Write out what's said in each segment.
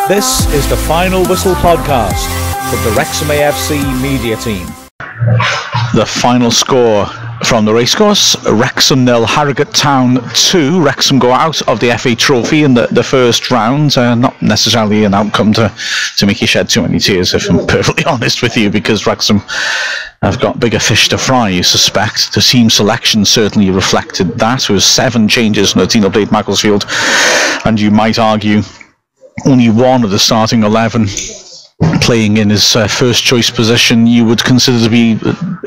This is the Final Whistle podcast from the Wrexham AFC media team. The final score from the racecourse: Wrexham 0, Harrogate Town 2. Wrexham go out of the FA Trophy in the first round. Not necessarily an outcome to make you shed too many tears, if I'm perfectly honest with you, because Wrexham have got bigger fish to fry, you suspect. The team selection certainly reflected that. There was 7 changes in the team that played Macclesfield, and you might argue only one of the starting 11 playing in his first choice position you would consider to be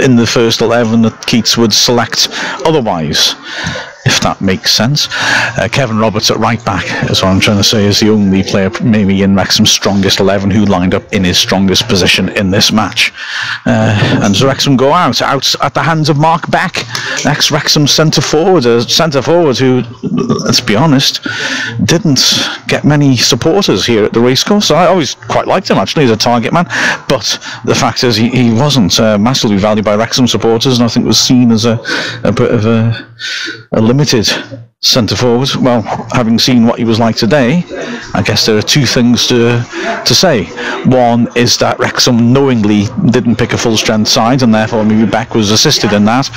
in the first 11 that Keats would select otherwise, if that makes sense. Kevin Roberts at right back, is what I'm trying to say, is the only player maybe in Wrexham's strongest 11 who lined up in his strongest position in this match. And so Wrexham go out at the hands of Mark Beck, ex-Wrexham centre forward who, let's be honest, didn't get many supporters here at the racecourse. I always quite liked him actually as a target man, but the fact is he wasn't massively valued by Wrexham supporters, and I think was seen as a bit of a limited centre forward. Well, having seen what he was like today, I guess there are 2 things to say. One is that Wrexham knowingly didn't pick a full strength side, and therefore maybe Beck was assisted in that,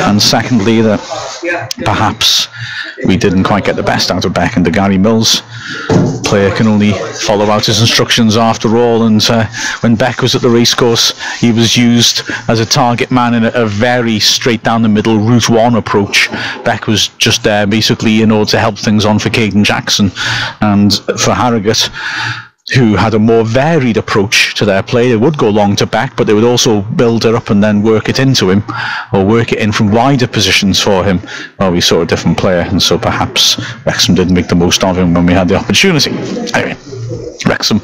and secondly that perhaps we didn't quite get the best out of Beck, and the Gary Mills player can only follow out his instructions after all. And when Beck was at the racecourse, he was used as a target man in a very straight down the middle route 1 approach. Beck was just there basically in order to help things on for Caden Jackson, and for Harrogate, who had a more varied approach to their play. They would go long to Beck, but they would also build it up and then work it into him, or work it in from wider positions for him. Well, we saw a different player, and so perhaps Wrexham didn't make the most of him when we had the opportunity. Anyway, Wrexham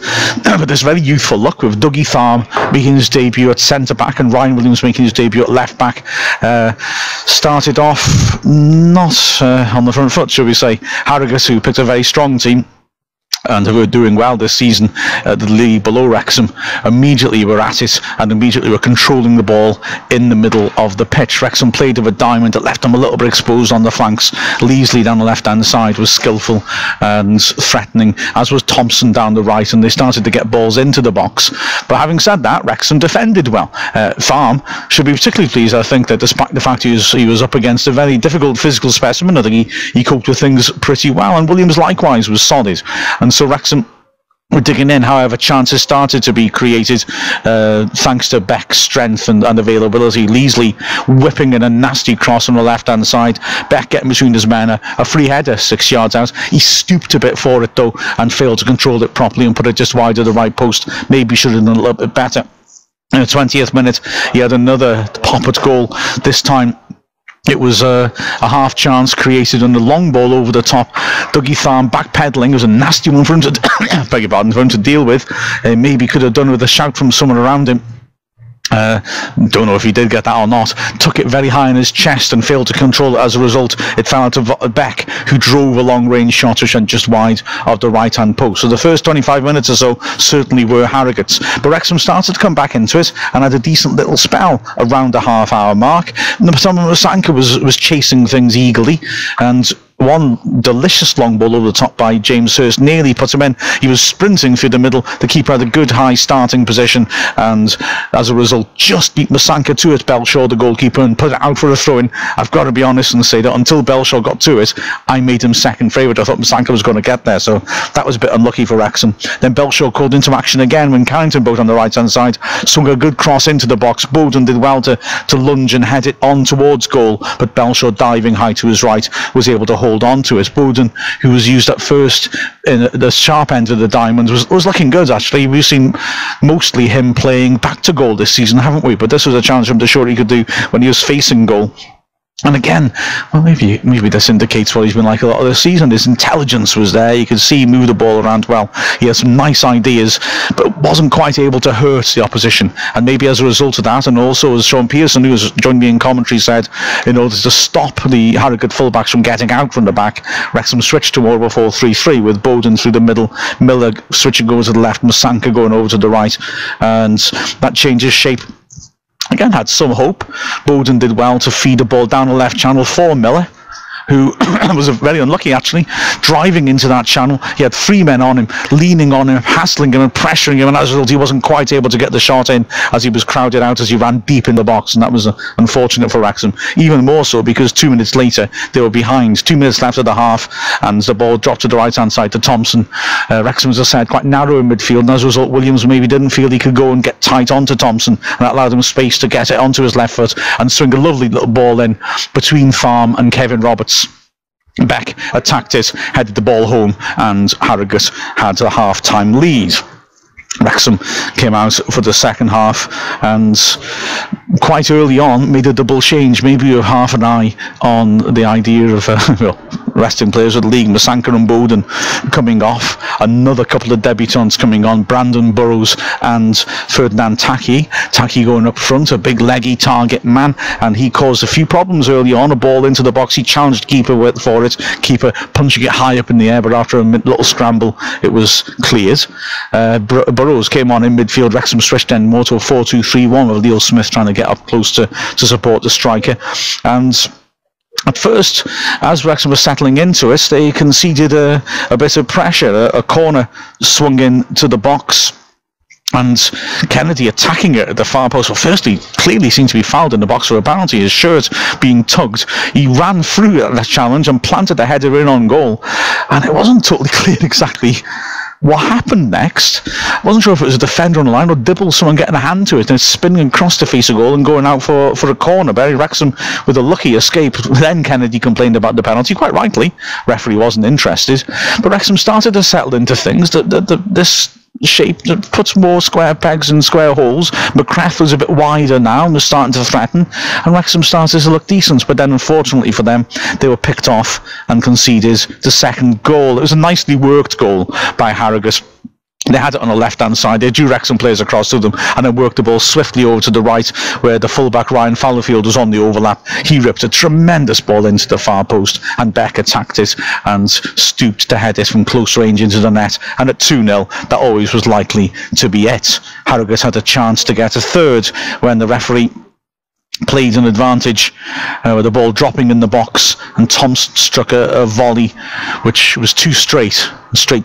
with this very youthful look, with Dougie Tharm making his debut at centre-back and Ryan Williams making his debut at left-back, started off not on the front foot, shall we say. Harrogate, who picked a very strong team and who were doing well this season at the league below Wrexham, immediately were at it and immediately were controlling the ball in the middle of the pitch. Wrexham played with a diamond that left them a little bit exposed on the flanks. Leasley down the left hand side was skillful and threatening, as was Thompson down the right, and they started to get balls into the box. But having said that, Wrexham defended well. Farm should be particularly pleased, I think, that despite the fact he was up against a very difficult physical specimen, I think he coped with things pretty well, and Williams likewise was solid. And so Wrexham were digging in. However, chances started to be created thanks to Beck's strength and availability. Leasley whipping in a nasty cross on the left hand side, Beck getting between his men, a free header 6 yards out. He stooped a bit for it though and failed to control it properly and put it just wide of the right post. Maybe should have done a little bit better. In the 20th minute he had another pop at goal. This time it was a half chance created on the long ball over the top. Dougie Tharm backpedaling. It was a nasty one for him to beg your pardon, for him to deal with. Maybe could have done with a shout from someone around him. Don't know if he did get that or not. Took it very high in his chest and failed to control it. As a result, it fell out to Beck, who drove a long range shot which went just wide of the right hand post. So the first 25 minutes or so certainly were Harrogate's, but Wrexham started to come back into it and had a decent little spell around the half-hour mark. Musanka was chasing things eagerly, and one delicious long ball over the top by James Hurst nearly put him in. He was sprinting through the middle. The keeper had a good high starting position, and as a result just beat Musanka to it, Belshaw the goalkeeper, and put it out for a throw-in. I've got to be honest and say that until Belshaw got to it, I made him second favourite. I thought Musanka was going to get there, so that was a bit unlucky for Wrexham. Then Belshaw called into action again when Carrington both on the right hand side swung a good cross into the box. Bowden did well to lunge and head it on towards goal, but Belshaw, diving high to his right, was able to hold on to it. Bowden, who was used at first in the sharp end of the diamond, was looking good actually. We've seen mostly him playing back to goal this season, haven't we? But this was a chance for him to show what he could do when he was facing goal. And again, well, maybe this indicates what he's been like a lot of the season. His intelligence was there. You could see he moved the ball around well. He had some nice ideas, but wasn't quite able to hurt the opposition. And maybe as a result of that, and also as Sean Pearson, who has joined me in commentary, said, in order to stop the Harrogate fullbacks from getting out from the back, Wrexham switched to more of a 4-3-3 with Bowden through the middle, Miller switching over to the left, Musanka going over to the right, and that changes shape. Again, had some hope. Bowden did well to feed the ball down the left channel for Miller, who was very unlucky actually, driving into that channel. He had 3 men on him, leaning on him, hassling him and pressuring him, and as a result he wasn't quite able to get the shot in as he was crowded out as he ran deep in the box, and that was unfortunate for Wrexham. Even more so because 2 minutes later they were behind, 2 minutes left of the half, and the ball dropped to the right hand side to Thompson. Wrexham, as I said, quite narrow in midfield, and as a result Williams maybe didn't feel he could go and get tight onto Thompson, and that allowed him space to get it onto his left foot and swing a lovely little ball in between Farm and Kevin Roberts. Beck attacked it, headed the ball home, and Harrogate had the half-time lead. Wrexham came out for the second half and quite early on made a double change, maybe with half an eye on the idea of resting players of the league. Masanka and Bowden coming off, another couple of debutants coming on, Brandon Burrows and Ferdinand Taki going up front, a big leggy target man, and he caused a few problems early on. A ball into the box, he challenged keeper for it, keeper punching it high up in the air, but after a little scramble it was cleared. Burrows came on in midfield. Wrexham switched then more to a 4-2-3-1 with Leo Smith trying to get up close to support the striker. And at first, as Wrexham was settling into it, they conceded a bit of pressure. A corner swung in to the box, and Kennedy attacking it at the far post. Well, firstly, clearly seemed to be fouled in the box for a penalty, his shirt being tugged. He ran through that challenge and planted the header in on goal, and it wasn't totally clear exactly what happened next. I wasn't sure if it was a defender on the line or Dibble, someone getting a hand to it and spinning across to face a goal and going out for a corner. Barry Wrexham with a lucky escape. Then Kennedy complained about the penalty, quite rightly. Referee wasn't interested, but Wrexham started to settle into things. This shape that puts more square pegs in square holes. McCrath was a bit wider now and was starting to threaten, and Wrexham started to look decent, but then unfortunately for them they were picked off and conceded the second goal. It was a nicely worked goal by Harrogate. They had it on the left-hand side. They drew Wrexham players across to them and then worked the ball swiftly over to the right, where the fullback Ryan Fallowfield was on the overlap. He ripped a tremendous ball into the far post, and Beck attacked it and stooped to head it from close range into the net. And at 2-0, that always was likely to be it. Harrogate had a chance to get a third when the referee played an advantage with the ball dropping in the box, and Thompson struck a volley which was too straight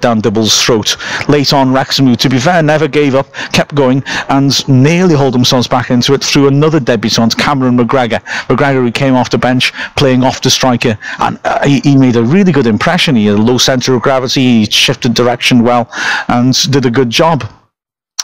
down Dibble's throat. Late on, Wrexham, who to be fair never gave up, kept going and nearly hauled themselves back into it through another debutant, Cameron McGregor, who came off the bench playing off the striker, and he made a really good impression. He had a low centre of gravity, he shifted direction well and did a good job.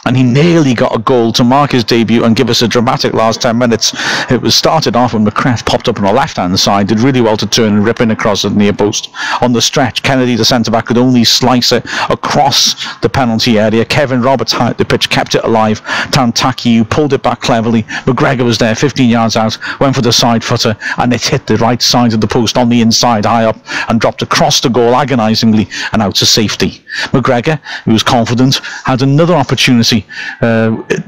And he nearly got a goal to mark his debut and give us a dramatic last 10 minutes. It was started off when McCrath popped up on the left-hand side, did really well to turn and rip in across the near post. On the stretch, Kennedy, the centre-back, could only slice it across the penalty area. Kevin Roberts had the pitch, kept it alive. Tantaki, who pulled it back cleverly. McGregor was there, 15 yards out, went for the side footer, and it hit the right side of the post on the inside, high up, and dropped across the goal agonisingly and out to safety. McGregor, who was confident, had another opportunity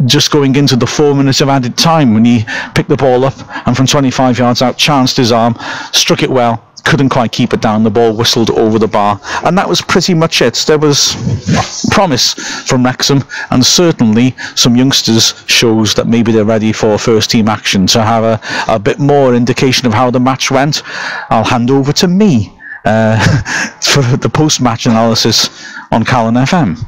just going into the 4 minutes of added time when he picked the ball up and from 25 yards out chanced his arm, struck it well, couldn't quite keep it down, the ball whistled over the bar, and that was pretty much it. There was promise from Wrexham, and certainly some youngsters shows that maybe they're ready for first team action. To have a bit more indication of how the match went, I'll hand over to me for the post-match analysis on Callan FM.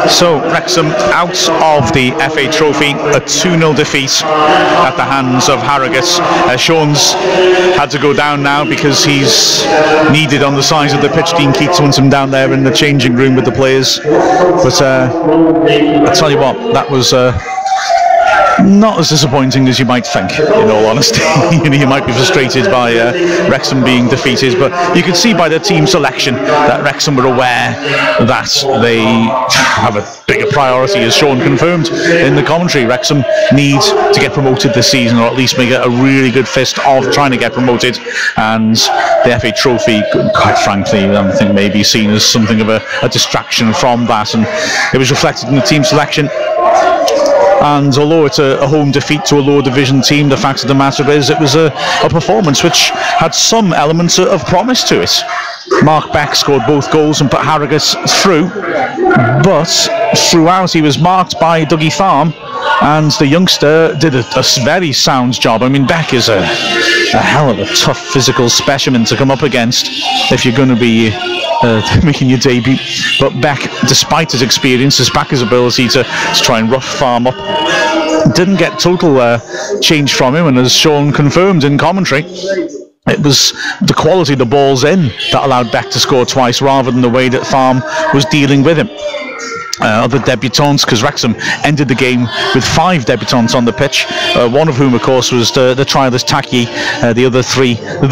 So Wrexham out of the FA Trophy, a 2-0 defeat at the hands of Harrogate. Sean's had to go down now because he's needed on the sides of the pitch. Dean Keats wants him down there in the changing room with the players. But I tell you what, that was not as disappointing as you might think, in all honesty. You might be frustrated by Wrexham being defeated, but you could see by the team selection that Wrexham were aware that they have a bigger priority, as Sean confirmed in the commentary. Wrexham need to get promoted this season, or at least make it a really good fist of trying to get promoted, and the FA Trophy, quite frankly, I think may be seen as something of a distraction from that, and it was reflected in the team selection. And although it's a home defeat to a lower division team, the fact of the matter is it was a performance which had some elements of promise to it. Mark Beck scored both goals and put Harrogate through, but throughout he was marked by Dougie Tharm and the youngster did a very sound job. I mean, Beck is a hell of a tough physical specimen to come up against if you're going to be making your debut. But Beck, despite his experience, despite his ability to try and rough farm up, didn't get total change from him, and as Sean confirmed in commentary, it was the quality of the balls in that allowed Beck to score twice rather than the way that Farm was dealing with him. Other debutants, because Wrexham ended the game with 5 debutants on the pitch, one of whom of course was the trialist Taki, the other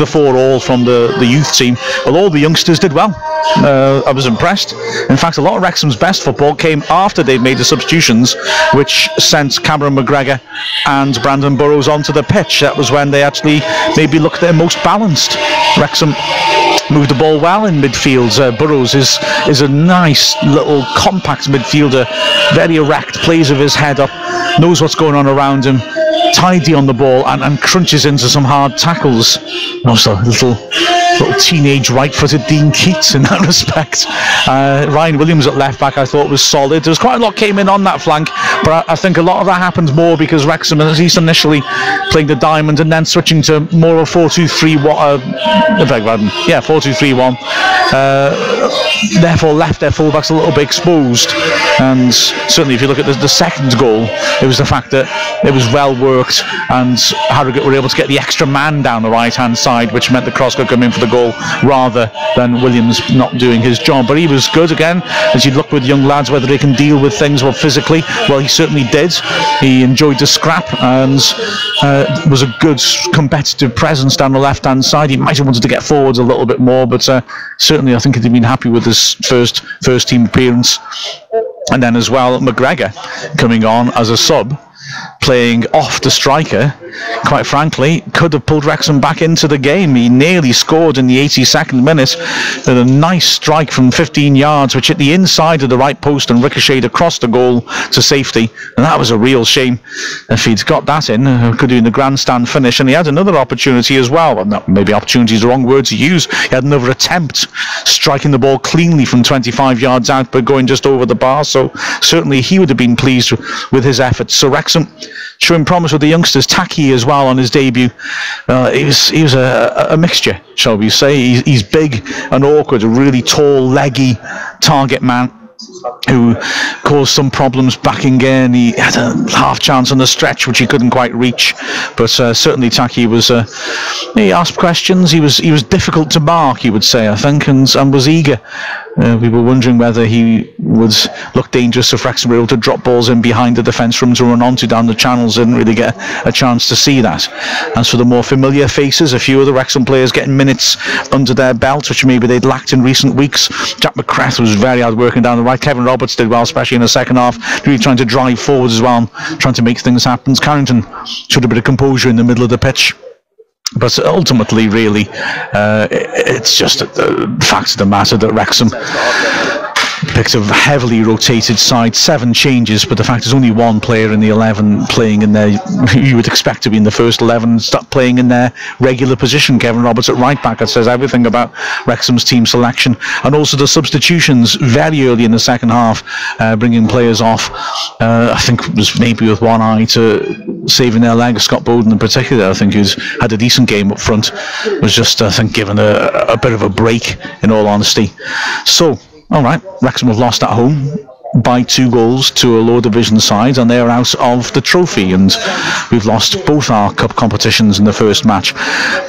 4 all from the youth team. Well, all the youngsters did well. I was impressed. In fact, a lot of Wrexham's best football came after they made the substitutions, which sent Cameron McGregor and Brandon Burrows onto the pitch. That was when they actually maybe looked their most balanced. Wrexham moved the ball well in midfield. Burrows is a nice little compact midfielder, very erect, plays with his head up, knows what's going on around him, tidy on the ball, and crunches into some hard tackles. Also a little teenage right-footed Dean Keats in that respect. Ryan Williams at left back I thought was solid. There was quite a lot came in on that flank, but I think a lot of that happened more because Wrexham, at least initially, playing the diamond and then switching to more of 4-2-3-1. 4-2-3-1. Therefore left their fullbacks a little bit exposed, and certainly if you look at the second goal, it was the fact that it was well worked and Harrogate were able to get the extra man down the right hand side, which meant the cross could come in for the goal rather than Williams not doing his job. But he was good again, as you'd look with young lads whether they can deal with things well physically. Well, he certainly did. He enjoyed the scrap and was a good competitive presence down the left hand side. He might have wanted to get forwards a little bit more, but certainly I think he'd been happy with his first team appearance. And then as well, McGregor coming on as a sub, playing off the striker, quite frankly, could have pulled Wrexham back into the game. He nearly scored in the 82nd minute with a nice strike from 15 yards, which hit the inside of the right post and ricocheted across the goal to safety. And that was a real shame. If he'd got that in, could do the grandstand finish. And he had another opportunity as well. Well, maybe opportunity is the wrong word to use. He had another attempt, striking the ball cleanly from 25 yards out, but going just over the bar. So certainly he would have been pleased with his efforts. So Wrexham showing promise with the youngsters. Taki as well on his debut. He was a mixture, shall we say. He's big and awkward, a really tall, leggy target man who caused some problems backing in. He had a half chance on the stretch which he couldn't quite reach, but certainly Taki was he asked questions. He was difficult to mark, you would say, I think, and was eager. We were wondering whether he would look dangerous if Wrexham were able to drop balls in behind the defence from to run onto down the channels. Didn't really get a chance to see that. As for the more familiar faces, a few of the Wrexham players getting minutes under their belt, which maybe they'd lacked in recent weeks. Jack McCrath was very hard working down the right. Kevin Roberts did well, especially in the second half, really trying to drive forwards as well, trying to make things happen. Carrington showed a bit of composure in the middle of the pitch. But ultimately, really, it's just the fact of the matter that Wrexham picked a heavily rotated side, 7 changes, but the fact there's only one player in the 11 playing in there you would expect to be in the first 11, start playing in their regular position. Kevin Roberts at right back. That says everything about Wrexham's team selection. And also the substitutions very early in the second half, bringing players off. I think it was maybe with one eye to saving their leg. Scott Bowden in particular, I think, who's had a decent game up front, was just, I think, given a bit of a break, in all honesty. So, all right, Wrexham have lost at home by 2 goals to a lower division side, and they're out of the trophy, and we've lost both our cup competitions in the first match.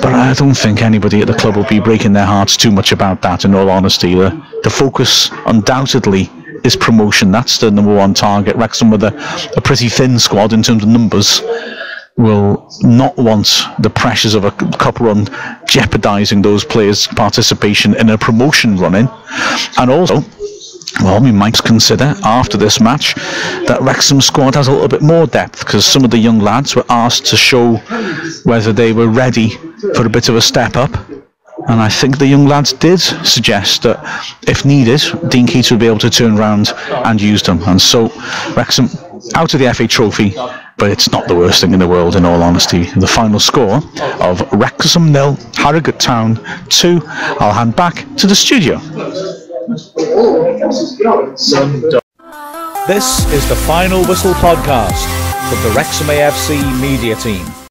But I don't think anybody at the club will be breaking their hearts too much about that, in all honesty. The focus undoubtedly is promotion. That's the number one target. Wrexham, with a pretty thin squad in terms of numbers, will not want the pressures of a cup run jeopardising those players' participation in a promotion run-in. And also, well, we might consider after this match that Wrexham's squad has a little bit more depth, because some of the young lads were asked to show whether they were ready for a bit of a step up. And I think the young lads did suggest that if needed, Dean Keats would be able to turn around and use them. And so Wrexham out of the FA Trophy, but it's not the worst thing in the world, in all honesty. The final score of Wrexham 0, Harrogate Town 2. I'll hand back to the studio. This is the Final Whistle podcast from the Wrexham AFC media team.